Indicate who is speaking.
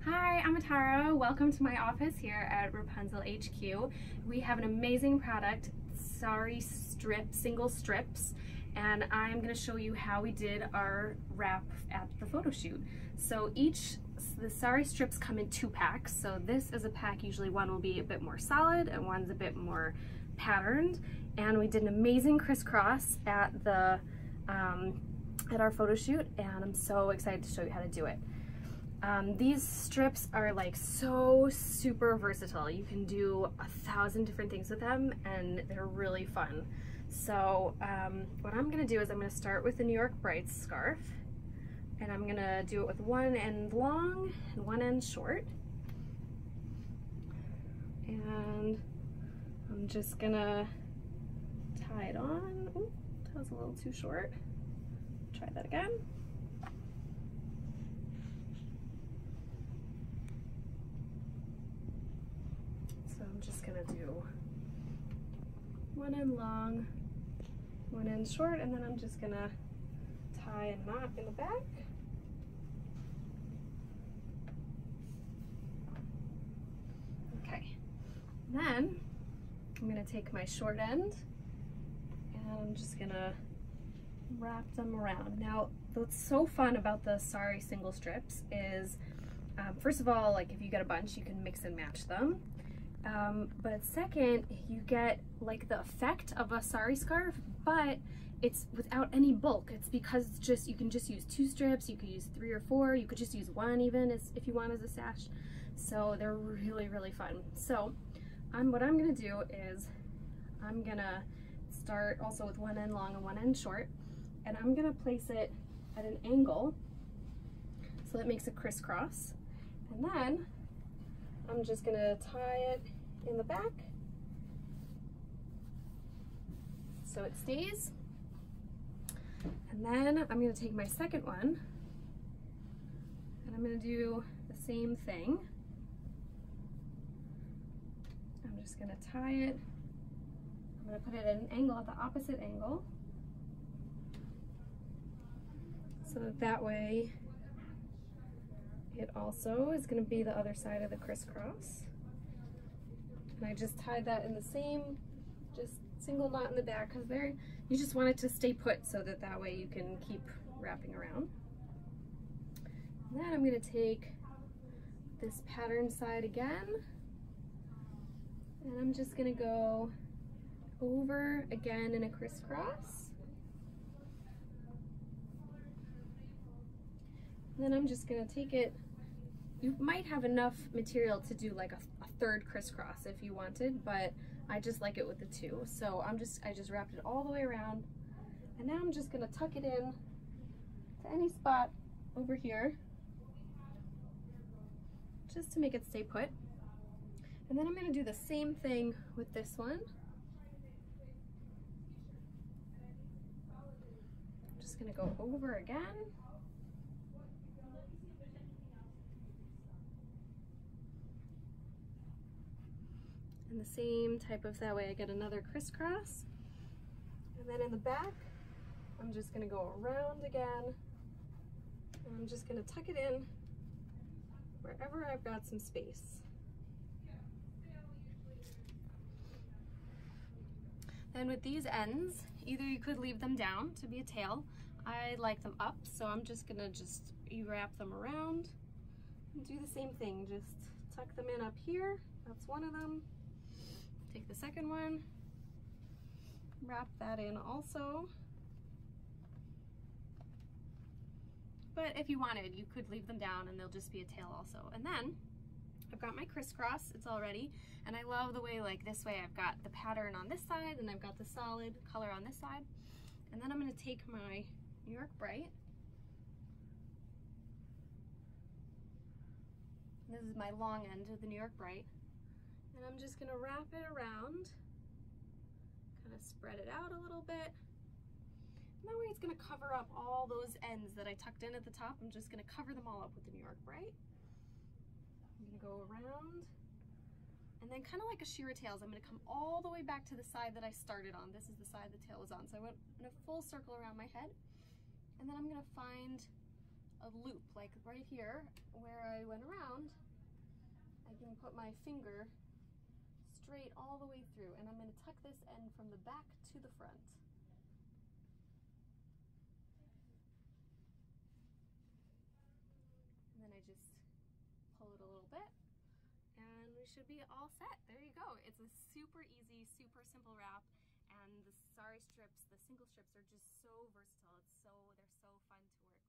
Speaker 1: Hi, I'm Atara. Welcome to my office here at Wrapunzel HQ. We have an amazing product, Sari single strips, and I'm going to show you how we did our wrap at the photo shoot. So the Sari strips come in 2 packs. So this is a pack, usually one will be a bit more solid and one's a bit more patterned. And we did an amazing crisscross at our photo shoot, and I'm so excited to show you how to do it. These strips are like so super versatile. You can do 1,000 different things with them and they're really fun. So what I'm gonna do is I'm gonna start with the New York Brights scarf, and I'm gonna do it with one end long and one end short. And I'm just gonna tie it on. Ooh, that was a little too short. Try that again. So I'm just gonna do one end long, one end short, and then I'm just gonna tie a knot in the back. Okay, then I'm gonna take my short end and I'm just gonna wrap them around. Now, what's so fun about the Sari single strips is, first of all, like if you get a bunch, you can mix and match them. But second, you get like the effect of a Sari scarf, but it's without any bulk. It's because you can just use 2 strips, you could use 3 or 4, you could just use 1 even if you want as a sash. So they're really, really fun. So what I'm gonna do is I'm gonna start also with one end long and one end short, and I'm gonna place it at an angle so that it makes a crisscross. And then I'm just gonna tie it in the back so it stays. And then I'm gonna take my second one and I'm gonna do the same thing. I'm just gonna tie it. I'm gonna put it at an angle, at the opposite angle, so that way it also is going to be the other side of the crisscross. And I just tied that in the same, just single knot in the back, because you just want it to stay put so that way you can keep wrapping around. And then I'm going to take this pattern side again, and I'm just going to go over again in a crisscross. And then I'm just gonna take it, you might have enough material to do like a 3rd crisscross if you wanted, but I just like it with the 2. So I just wrapped it all the way around, and now I'm just gonna tuck it in to any spot over here, just to make it stay put. And then I'm gonna do the same thing with this one. I'm just gonna go over again. And the same type of, that way I get another crisscross. And then in the back, I'm just gonna go around again, and I'm just gonna tuck it in wherever I've got some space. Then with these ends, either you could leave them down to be a tail. I like them up, so I'm just gonna wrap them around and do the same thing. Just tuck them in up here. That's one of them. Take the second one, wrap that in also. But if you wanted, you could leave them down and they'll just be a tail also. And then I've got my crisscross, it's all ready. And I love the way, like this way, I've got the pattern on this side and I've got the solid color on this side. And then I'm gonna take my New York Bright. This is my long end of the New York Bright. And I'm just gonna wrap it around, kind of spread it out a little bit. And that way it's gonna cover up all those ends that I tucked in at the top. I'm just gonna cover them all up with the New York Bright. I'm gonna go around, and then kind of like a shearer tails, I'm gonna come all the way back to the side that I started on. This is the side the tail was on. So I went in a full circle around my head, and then I'm gonna find a loop, like right here where I went around. going to put my finger straight all the way through, and I'm going to tuck this end from the back to the front. And then I just pull it a little bit, and we should be all set. There you go. It's a super easy, super simple wrap, and the sari strips, the single strips, are just so versatile. They're so fun to work